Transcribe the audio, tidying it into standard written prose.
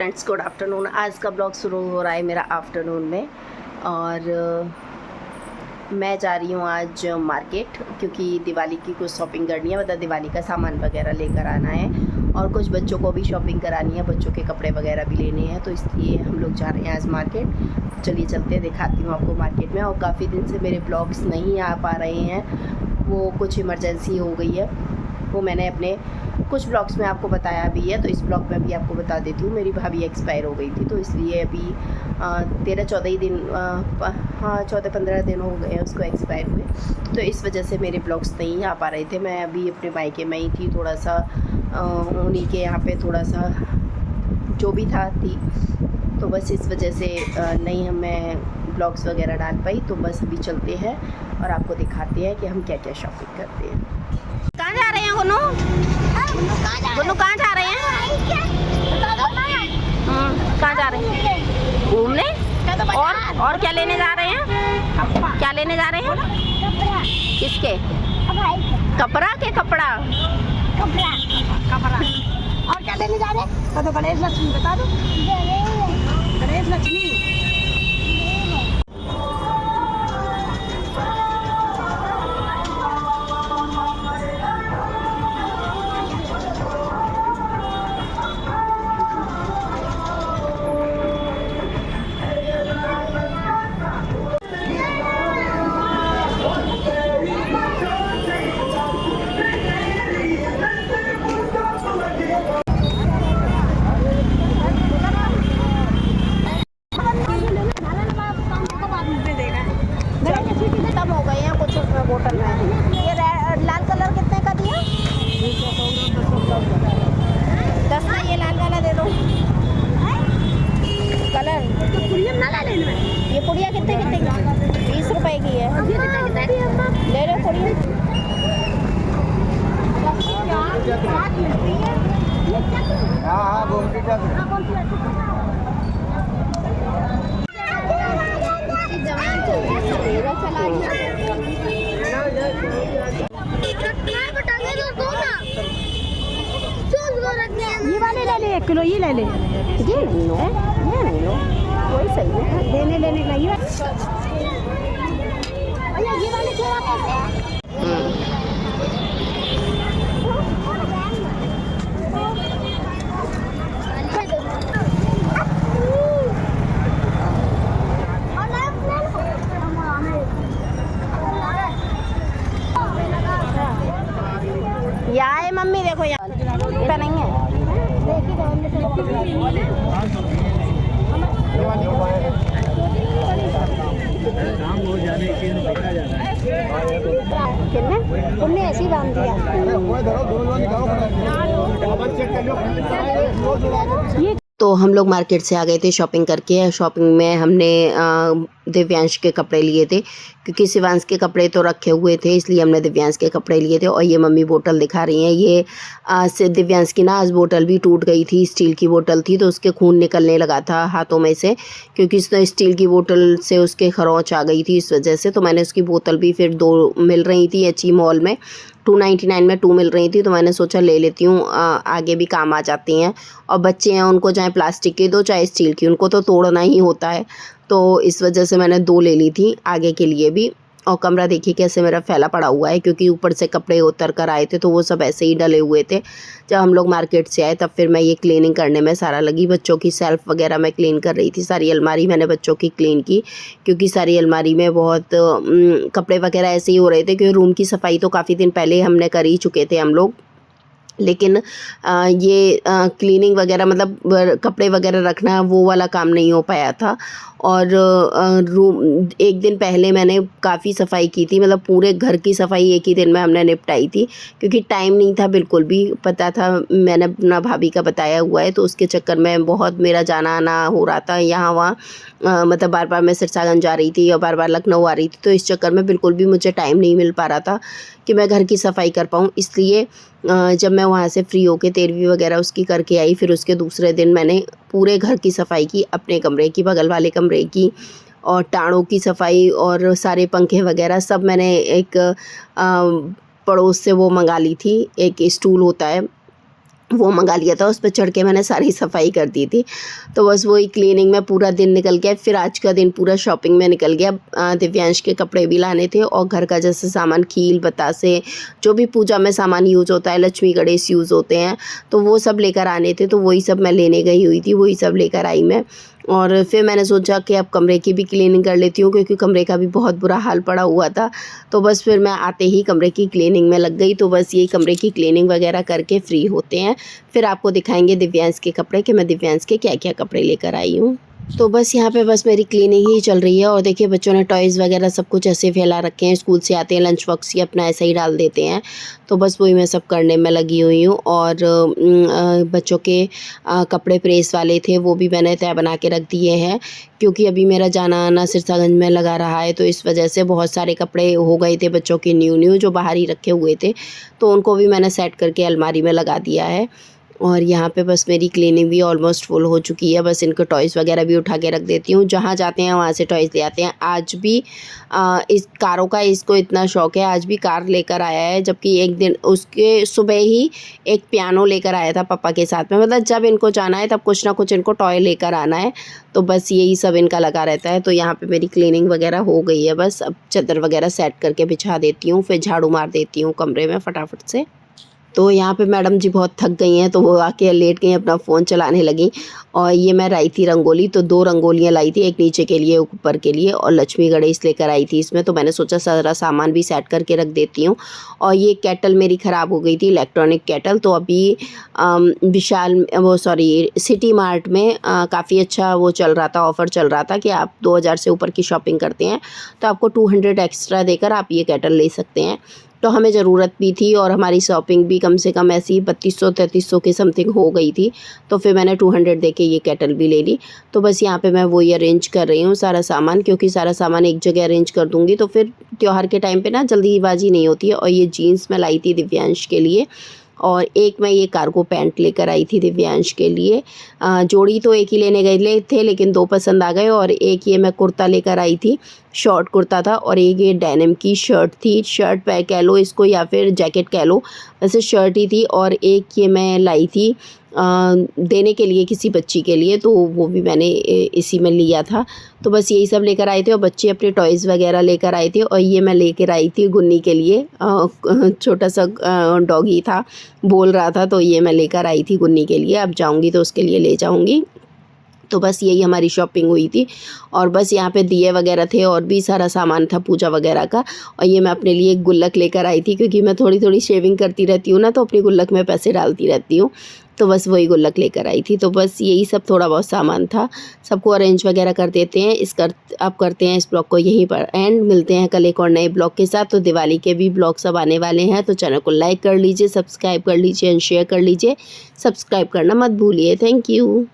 Friends good afternoon. आज का blog शुरू हो रहा है मेरा आफ्टरनून में और मैं जा रही हूँ आज मार्केट क्योंकि दिवाली की कुछ शॉपिंग करनी है, मतलब दिवाली का सामान वगैरह लेकर आना है और कुछ बच्चों को भी शॉपिंग करानी है, बच्चों के कपड़े वगैरह भी लेने हैं, तो इसलिए हम लोग जा रहे हैं आज मार्केट। चलिए चलते हैं, दिखाती हूँ आपको मार्केट में। और काफ़ी दिन से मेरे ब्लॉग्स नहीं आ पा रहे हैं, वो कुछ इमरजेंसी हो गई है, वो मैंने अपने कुछ ब्लॉग्स में आपको बताया भी है, तो इस ब्लॉग में भी आपको बता देती हूँ। मेरी भाभी एक्सपायर हो गई थी, तो इसलिए अभी 13-14 ही दिन, हाँ 14-15 दिन हो गए हैं उसको एक्सपायर हुए, तो इस वजह से मेरे ब्लॉग्स नहीं आ पा रहे थे। मैं अभी अपने मायके में ही थी, थोड़ा सा उन्हीं के यहाँ पे थोड़ा सा जो भी था थी, तो बस इस वजह से नहीं मैं ब्लॉग्स वगैरह डाल पाई। तो बस अभी चलते हैं और आपको दिखाते हैं कि हम क्या क्या शॉपिंग करते हैं। कहाँ जा रहे हैं गुन्नू? गुन्नू कहाँ जा रहे हैं? कहाँ जा रहे हैं? घूमने? और क्या लेने जा रहे हैं? क्या लेने जा रहे हैं? किसके? कपड़ा के कपड़ा? कपड़ा। और क्या लेने जा रहे हैं? तो गणेश लक्ष्मी बता दो। गणेश लक्ष्मी। खत्म हो गए हैं कुछ उसमें बोतल में। ये लाल कलर कितने का दिया? 10 का। ये लाल वाला दे दो कलर। ये पुड़िया कितने कितने की? 20 रुपए की है। ले लो पुड़िया। ये वाले ले ले, 1 किलो ये ले ले। ये नहीं लो, ये नहीं लो, वही सही है। देने लेने का ये वाले थोड़ा कैसे है? यहाँ है मम्मी, देखो यहाँ पे नहीं है। कितने उनने ऐसे ही बांध दिया। ये तो हम लोग मार्केट से आ गए थे शॉपिंग करके। शॉपिंग में हमने दिव्यांश के कपड़े लिए थे क्योंकि शिवांश के कपड़े तो रखे हुए थे, इसलिए हमने दिव्यांश के कपड़े लिए थे। और ये मम्मी बोतल दिखा रही हैं, ये से दिव्यांश की ना आज बोतल भी टूट गई थी, स्टील की बोतल थी, तो उसके खून निकलने लगा था हाथों में से, क्योंकि स्टील की बोतल से उसके खरोंच आ गई थी, इस वजह से। तो मैंने उसकी बोतल भी फिर 2 मिल रही थी अच्छी मॉल में, 299 में 2 मिल रही थी, तो मैंने सोचा ले लेती हूँ, आगे भी काम आ जाती हैं। और बच्चे हैं, उनको चाहे प्लास्टिक की दो चाहे स्टील की, उनको तो तोड़ना ही होता है, तो इस वजह से मैंने 2 ले ली थी आगे के लिए भी। और कमरा देखिए कैसे मेरा फैला पड़ा हुआ है, क्योंकि ऊपर से कपड़े उतर कर आए थे, तो वो सब ऐसे ही डले हुए थे। जब हम लोग मार्केट से आए तब फिर मैं ये क्लीनिंग करने में सारा लगी। बच्चों की सेल्फ वगैरह मैं क्लीन कर रही थी, सारी अलमारी मैंने बच्चों की क्लीन की, क्योंकि सारी अलमारी में बहुत कपड़े वगैरह ऐसे ही हो रहे थे, क्योंकि रूम की सफाई तो काफ़ी दिन पहले हमने कर ही चुके थे हम लोग, लेकिन ये क्लीनिंग वगैरह मतलब कपड़े वगैरह रखना वो वाला काम नहीं हो पाया था। और रूम 1 दिन पहले मैंने काफ़ी सफाई की थी, मतलब पूरे घर की सफाई 1 ही दिन में हमने निपटाई थी, क्योंकि टाइम नहीं था बिल्कुल भी। पता था, मैंने अपना भाभी का बताया हुआ है, तो उसके चक्कर में बहुत मेरा जाना आना हो रहा था यहाँ वहाँ, मतलब बार बार मैं सिरसागंज जा रही थी और बार बार लखनऊ आ रही थी, तो इस चक्कर में बिल्कुल भी मुझे टाइम नहीं मिल पा रहा था कि मैं घर की सफाई कर पाऊँ। इसलिए जब मैं वहाँ से फ्री होके 13वीं वगैरह उसकी करके आई, फिर उसके दूसरे दिन मैंने पूरे घर की सफाई की, अपने कमरे की, बगल वाले कमरे की, और टाड़ों की सफाई, और सारे पंखे वगैरह सब मैंने एक पड़ोस से वो मंगा ली थी, एक स्टूल होता है वो मंगा लिया था, उस पे चढ़ के मैंने सारी सफाई कर दी थी। तो बस वही क्लीनिंग में पूरा दिन निकल गया। फिर आज का दिन पूरा शॉपिंग में निकल गया। दिव्यांश के कपड़े भी लाने थे और घर का जैसे सामान, खील बतासे, जो भी पूजा में सामान यूज़ होता है, लक्ष्मी गणेश यूज़ होते हैं, तो वो सब लेकर आने थे। तो वही सब मैं लेने गई हुई थी, वही सब लेकर आई मैं। और फिर मैंने सोचा कि अब कमरे की भी क्लीनिंग कर लेती हूँ, क्योंकि कमरे का भी बहुत बुरा हाल पड़ा हुआ था। तो बस फिर मैं आते ही कमरे की क्लीनिंग में लग गई। तो बस यही कमरे की क्लीनिंग वगैरह करके फ्री होते हैं। फिर आपको दिखाएंगे दिव्यांश के कपड़े कि मैं दिव्यांश के क्या क्या कपड़े लेकर आई हूँ। तो बस यहाँ पे बस मेरी क्लीनिंग ही चल रही है। और देखिए बच्चों ने टॉयज़ वगैरह सब कुछ ऐसे फैला रखे हैं, स्कूल से आते हैं लंच बॉक्स ही अपना ऐसे ही डाल देते हैं। तो बस वही मैं सब करने में लगी हुई हूँ। और बच्चों के कपड़े प्रेस वाले थे, वो भी मैंने तय बना के रख दिए हैं, क्योंकि अभी मेरा जाना आना सिरसागंज में लगा रहा है। तो इस वजह से बहुत सारे कपड़े हो गए थे बच्चों के न्यू जो बाहर ही रखे हुए थे, तो उनको भी मैंने सेट करके अलमारी में लगा दिया है। और यहाँ पे बस मेरी क्लीनिंग भी ऑलमोस्ट फुल हो चुकी है। बस इनको टॉयज़ वगैरह भी उठा के रख देती हूँ, जहाँ जाते हैं वहाँ से टॉयज़ ले आते हैं। आज भी इस कारों का इसको इतना शौक़ है, आज भी कार लेकर आया है। जबकि एक दिन उसके सुबह ही एक पियानो लेकर आया था पापा के साथ में। मतलब जब इनको जाना है तब कुछ ना कुछ इनको टॉय लेकर आना है। तो बस यही सब इनका लगा रहता है। तो यहाँ पे मेरी क्लीनिंग वगैरह हो गई है। बस अब चादर वगैरह सेट करके बिछा देती हूँ, फिर झाड़ू मार देती हूँ कमरे में फटाफट से। तो यहाँ पे मैडम जी बहुत थक गई हैं, तो वो आके लेट गई, अपना फ़ोन चलाने लगी। और ये मैं लाई थी रंगोली, तो 2 रंगोलियाँ लाई थी, एक नीचे के लिए, एक ऊपर के लिए, और लक्ष्मी गणेश लेकर आई थी इसमें। तो मैंने सोचा सारा सामान भी सेट करके रख देती हूँ। और ये केटल मेरी ख़राब हो गई थी, इलेक्ट्रॉनिक केटल। तो अभी सिटी मार्ट में काफ़ी अच्छा वो चल रहा था, ऑफ़र चल रहा था कि आप 2000 से ऊपर की शॉपिंग करते हैं तो आपको 200 एक्स्ट्रा देकर आप ये केटल ले सकते हैं। तो हमें ज़रूरत भी थी और हमारी शॉपिंग भी कम से कम ऐसी 3200-3300 के समथिंग हो गई थी। तो फिर मैंने 200 दे के ये केटल भी ले ली। तो बस यहाँ पे मैं वही अरेंज कर रही हूँ सारा सामान, क्योंकि सारा सामान एक जगह अरेंज कर दूँगी तो फिर त्योहार के टाइम पे ना जल्दीबाजी नहीं होती है। और ये जीन्स मैं लाई थी दिव्यांश के लिए, और एक मैं ये कार्गो पैंट लेकर आई थी दिव्यांश के लिए। जोड़ी तो एक ही लेने गए थे, लेकिन 2 पसंद आ गए। और एक ये मैं कुर्ता लेकर आई थी, शॉर्ट कुर्ता था, और एक ये डेनिम की शर्ट थी, शर्ट पे कह लो इसको या फिर जैकेट कह लो, वैसे शर्ट ही थी। और एक ये मैं लाई थी देने के लिए किसी बच्ची के लिए, तो वो भी मैंने इसी में लिया था। तो बस यही सब लेकर आए थे, और बच्चे अपने टॉयज़ वगैरह लेकर आए थे। और ये मैं लेकर आई थी गुन्नी के लिए, छोटा सा डॉगी था, बोल रहा था, तो ये मैं लेकर आई थी गुन्नी के लिए। अब जाऊंगी तो उसके लिए ले जाऊंगी। तो बस यही हमारी शॉपिंग हुई थी। और बस यहाँ पे दिए वगैरह थे और भी सारा सामान था पूजा वगैरह का। और ये मैं अपने लिए एक गुल्लक लेकर आई थी, क्योंकि मैं थोड़ी थोड़ी शेविंग करती रहती हूँ ना, तो अपनी गुल्लक में पैसे डालती रहती हूँ। तो बस वही गुल्लक लेकर आई थी। तो बस यही सब थोड़ा बहुत सामान था, सबको अरेंज वगैरह कर देते हैं। अब करते हैं इस ब्लॉग को यहीं पर एंड। मिलते हैं कल एक और नए ब्लॉग के साथ। तो दिवाली के भी ब्लॉग सब आने वाले हैं, तो चैनल को लाइक कर लीजिए, सब्सक्राइब कर लीजिए एंड शेयर कर लीजिए। सब्सक्राइब करना मत भूलिए। Thank you.